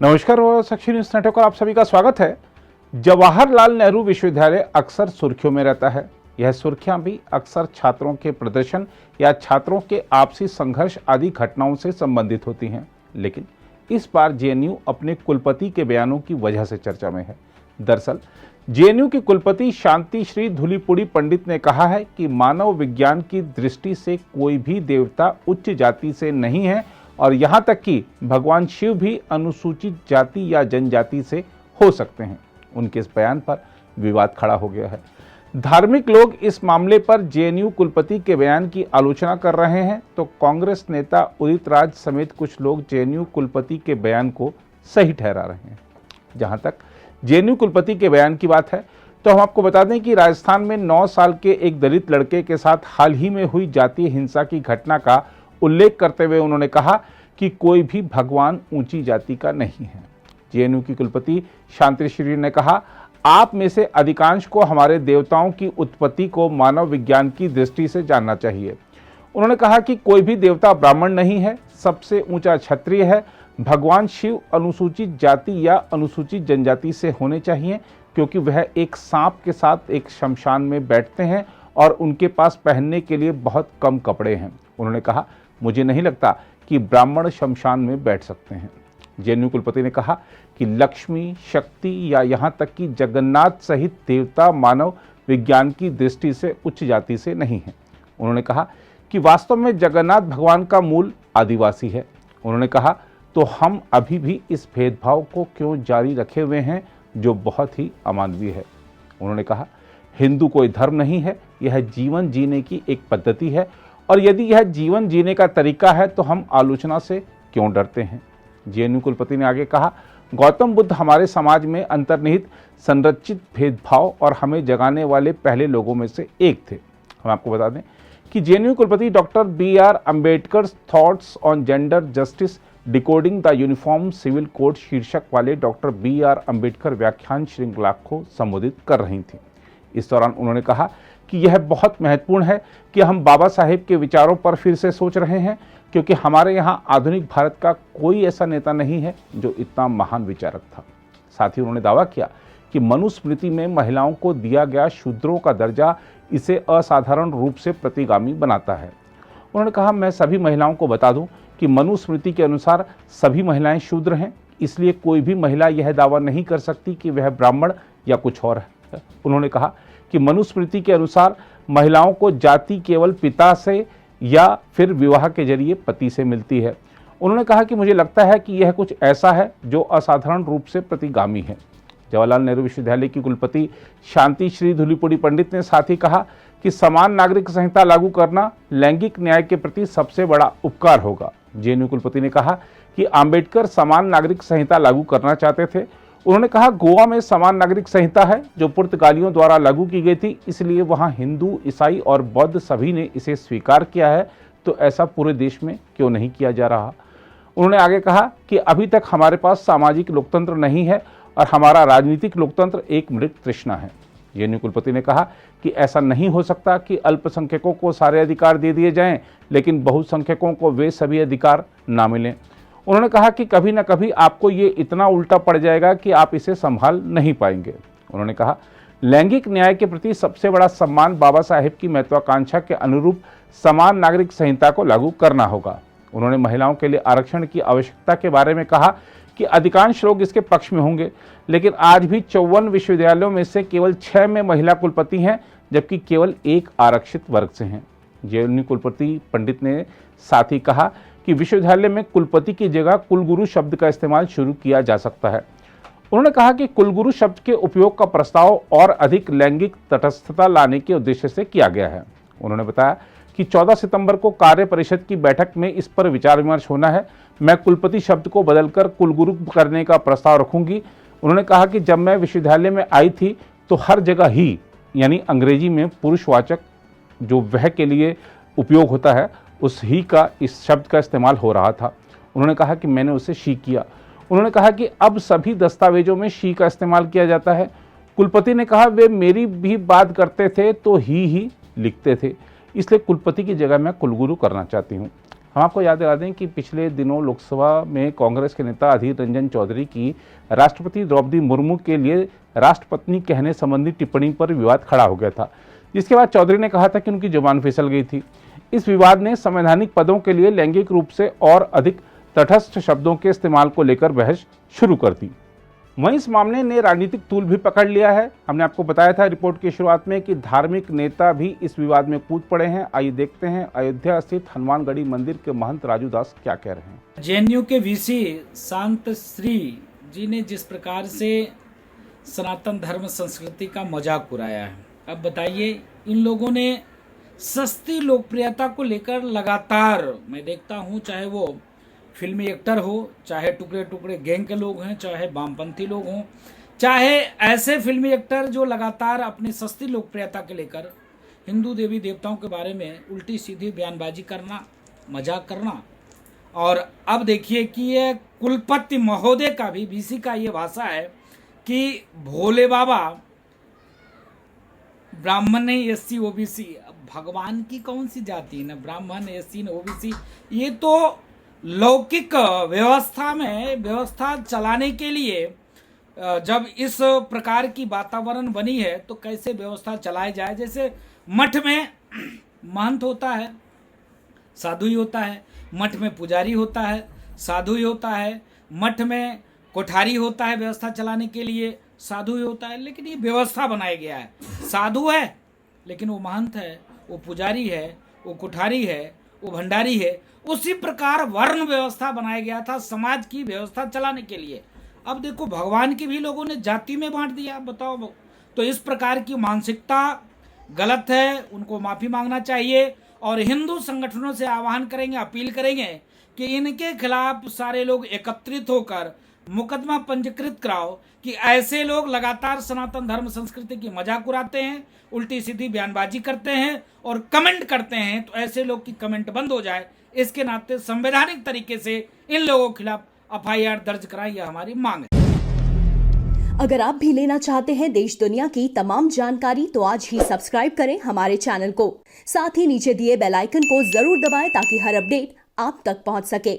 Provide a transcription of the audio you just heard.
नमस्कार, साक्षी news network पर आप सभी का स्वागत है। जवाहरलाल नेहरू विश्वविद्यालय अक्सर सुर्खियों में रहता है। यह सुर्खियां भी अक्सर छात्रों के प्रदर्शन या छात्रों के आपसी संघर्ष आदि घटनाओं से संबंधित होती हैं। लेकिन इस बार जेएनयू अपने कुलपति के बयानों की वजह से चर्चा में है। दरअसल जेएनयू की कुलपति शांतिश्री धूलीपुड़ी पंडित ने कहा है कि मानव विज्ञान की दृष्टि से कोई भी देवता उच्च जाति से नहीं है और यहाँ तक कि भगवान शिव भी अनुसूचित जाति या जनजाति से हो सकते हैं। उनके इस बयान पर विवाद खड़ा हो गया है। धार्मिक लोग इस मामले पर जेएनयू कुलपति के बयान की आलोचना कर रहे हैं, तो कांग्रेस नेता उदित राज समेत कुछ लोग जेएनयू कुलपति के बयान को सही ठहरा रहे हैं। जहां तक जेएनयू कुलपति के बयान की बात है, तो हम आपको बता दें कि राजस्थान में 9 साल के एक दलित लड़के के साथ हाल ही में हुई जातीय हिंसा की घटना का उल्लेख करते हुए उन्होंने कहा कि कोई भी भगवान ऊंची जाति का नहीं है। जेएनयू की कुलपति शांतिश्री ने कहा, आप में से अधिकांश को हमारे देवताओं की उत्पत्ति को मानव विज्ञान की दृष्टि से जानना चाहिए। उन्होंने कहा कि कोई भी देवता ब्राह्मण नहीं है, सबसे ऊंचा क्षत्रिय है। भगवान शिव अनुसूचित जाति या अनुसूचित जनजाति से होने चाहिए, क्योंकि वह एक सांप के साथ एक शमशान में बैठते हैं और उनके पास पहनने के लिए बहुत कम कपड़े हैं। उन्होंने कहा, मुझे नहीं लगता कि ब्राह्मण शमशान में बैठ सकते हैं। जेएनयू कुलपति ने कहा कि लक्ष्मी, शक्ति या यहाँ तक कि जगन्नाथ सहित देवता मानव विज्ञान की दृष्टि से उच्च जाति से नहीं है। उन्होंने कहा कि वास्तव में जगन्नाथ भगवान का मूल आदिवासी है। उन्होंने कहा, तो हम अभी भी इस भेदभाव को क्यों जारी रखे हुए हैं, जो बहुत ही अमानवीय है। उन्होंने कहा, हिंदू कोई धर्म नहीं है, यह जीवन जीने की एक पद्धति है और यदि यह जीवन जीने का तरीका है तो हम आलोचना से क्यों डरते हैं। जेएनयू कुलपति ने आगे कहा, गौतम बुद्ध हमारे समाज में अंतर्निहित संरचित भेदभाव और हमें जगाने वाले पहले लोगों में से एक थे। हम आपको बता दें कि जेएनयू कुलपति doctor B R. Ambedkar thoughts on gender justice decoding the uniform civil code शीर्षक वाले डॉक्टर बी.आर. अम्बेडकर व्याख्यान श्रृंखला को संबोधित कर रही थी। इस दौरान उन्होंने कहा कि यह बहुत महत्वपूर्ण है कि हम बाबा साहेब के विचारों पर फिर से सोच रहे हैं, क्योंकि हमारे यहाँ आधुनिक भारत का कोई ऐसा नेता नहीं है जो इतना महान विचारक था। साथ ही उन्होंने दावा किया कि मनुस्मृति में महिलाओं को दिया गया शूद्रों का दर्जा इसे असाधारण रूप से प्रतिगामी बनाता है। उन्होंने कहा, मैं सभी महिलाओं को बता दूं कि मनुस्मृति के अनुसार सभी महिलाएं शूद्र हैं, इसलिए कोई भी महिला यह दावा नहीं कर सकती कि वह ब्राह्मण या कुछ और है। उन्होंने कहा कि मनुस्मृति के अनुसार महिलाओं को जाति केवल पिता से या फिर विवाह के जरिए पति से मिलती है। उन्होंने कहा कि मुझे लगता है कि यह कुछ ऐसा है जो असाधारण रूप से प्रतिगामी है। जवाहरलाल नेहरू विश्वविद्यालय की कुलपति शांतिश्री धूलीपुड़ी पंडित ने साथ ही कहा कि समान नागरिक संहिता लागू करना लैंगिक न्याय के प्रति सबसे बड़ा उपकार होगा। जेएनयू कुलपति ने कहा कि आम्बेडकर समान नागरिक संहिता लागू करना चाहते थे। उन्होंने कहा, गोवा में समान नागरिक संहिता है जो पुर्तगालियों द्वारा लागू की गई थी, इसलिए वहां हिंदू, ईसाई और बौद्ध सभी ने इसे स्वीकार किया है, तो ऐसा पूरे देश में क्यों नहीं किया जा रहा। उन्होंने आगे कहा कि अभी तक हमारे पास सामाजिक लोकतंत्र नहीं है और हमारा राजनीतिक लोकतंत्र एक मृत तृष्णा है। जेएनयू कुलपति ने कहा कि ऐसा नहीं हो सकता कि अल्पसंख्यकों को सारे अधिकार दे दिए जाएं, लेकिन बहुसंख्यकों को वे सभी अधिकार ना मिलें। उन्होंने कहा कि कभी ना कभी आपको ये इतना उल्टा पड़ जाएगा कि आप इसे संभाल नहीं पाएंगे। उन्होंने कहा, लैंगिक न्याय के प्रति सबसे बड़ा सम्मान बाबा साहेब की महत्वाकांक्षा के अनुरूप समान नागरिक संहिता को लागू करना होगा। उन्होंने महिलाओं के लिए आरक्षण की आवश्यकता के बारे में कहा कि अधिकांश लोग इसके पक्ष में होंगे, लेकिन आज भी 54 विश्वविद्यालयों में से केवल 6 में महिला कुलपति हैं, जबकि केवल 1 आरक्षित वर्ग से हैं। जेएनयू कुलपति पंडित ने साथ ही कहा कि विश्वविद्यालय में कुलपति की जगह कुलगुरु शब्द का इस्तेमाल शुरू किया जा सकता है। उन्होंने कहा कि कुलगुरु शब्द के उपयोग का प्रस्ताव और अधिक लैंगिक तटस्थता लाने के उद्देश्य से किया गया है। उन्होंने बताया कि 14 सितंबर को कार्य परिषद की बैठक में इस पर विचार विमर्श होना है। मैं कुलपति शब्द को बदलकर कुलगुरु करने का प्रस्ताव रखूंगी। उन्होंने कहा कि जब मैं विश्वविद्यालय में आई थी तो हर जगह ही यानी अंग्रेजी में पुरुषवाचक जो वह के लिए उपयोग होता है उस ही का इस शब्द का इस्तेमाल हो रहा था। उन्होंने कहा कि मैंने उसे शी किया। उन्होंने कहा कि अब सभी दस्तावेजों में शी का इस्तेमाल किया जाता है। कुलपति ने कहा, वे मेरी भी बात करते थे तो ही लिखते थे, इसलिए कुलपति की जगह मैं कुलगुरु करना चाहती हूँ। हम आपको याद दिला दें कि पिछले दिनों लोकसभा में कांग्रेस के नेता अधीर रंजन चौधरी की राष्ट्रपति द्रौपदी मुर्मू के लिए राष्ट्रपत्नी कहने संबंधी टिप्पणी पर विवाद खड़ा हो गया था, जिसके बाद चौधरी ने कहा था कि उनकी जुबान फिसल गई थी। इस विवाद ने संवैधानिक पदों के लिए लैंगिक रूप से और अधिक तटस्थ शब्दों के इस्तेमाल को लेकर बहस शुरू कर दी। वहीं इस मामले ने राजनीतिक तूल भी पकड़ लिया है। हमने आपको बताया था रिपोर्ट की शुरुआत में कि धार्मिक नेता भी इस विवाद में कूद पड़े हैं। आइए देखते हैं अयोध्या स्थित हनुमानगढ़ी मंदिर के महंत राजू दास क्या कह रहे हैं। जेएनयू के वीसी शांत श्री जी ने जिस प्रकार से सनातन धर्म संस्कृति का मजाक उड़ाया है, अब बताइए, इन लोगों ने सस्ती लोकप्रियता को लेकर लगातार, मैं देखता हूं, चाहे वो फिल्मी एक्टर हो, चाहे टुकड़े टुकड़े गैंग के लोग हैं, चाहे वामपंथी लोग हों, चाहे ऐसे फिल्मी एक्टर जो लगातार अपनी सस्ती लोकप्रियता के लेकर हिंदू देवी देवताओं के बारे में उल्टी सीधी बयानबाजी करना, मजाक करना। और अब देखिए कि ये कुलपति महोदय का भी, वीसी का ये भाषा है कि भोले बाबा ब्राह्मण नहीं, एससी ओबीसी। भगवान की कौन सी जाति है, ना ब्राह्मण, एससी न ओबीसी। ये तो लौकिक व्यवस्था में व्यवस्था चलाने के लिए जब इस प्रकार की वातावरण बनी है तो कैसे व्यवस्था चलाई जाए। जैसे मठ में महंत होता है, साधु ही होता है, मठ में पुजारी होता है, साधु ही होता है, मठ में कोठारी होता है, व्यवस्था चलाने के लिए साधु ही होता है। लेकिन ये व्यवस्था बनाया गया है, साधु है लेकिन वो महंत है, वो पुजारी है, वो कोठारी है, वो भंडारी है। उसी प्रकार वर्ण व्यवस्था बनाया गया था समाज की व्यवस्था चलाने के लिए। अब देखो, भगवान की भी लोगों ने जाति में बांट दिया, बताओ। तो इस प्रकार की मानसिकता गलत है, उनको माफी मांगना चाहिए। और हिंदू संगठनों से आह्वान करेंगे, अपील करेंगे कि इनके खिलाफ सारे लोग एकत्रित होकर मुकदमा पंजीकृत कराओ कि ऐसे लोग लगातार सनातन धर्म संस्कृति की मजाक उड़ाते हैं, उल्टी सीधी बयानबाजी करते हैं और कमेंट करते हैं। तो ऐसे लोग की कमेंट बंद हो जाए, इसके नाते संवैधानिक तरीके से इन लोगों के खिलाफ एफआईआर दर्ज कराएं, यह हमारी मांग है। अगर आप भी लेना चाहते हैं देश दुनिया की तमाम जानकारी तो आज ही सब्सक्राइब करें हमारे चैनल को। साथ ही नीचे दिए बेल आइकन को जरूर दबाएं ताकि हर अपडेट आप तक पहुंच सके।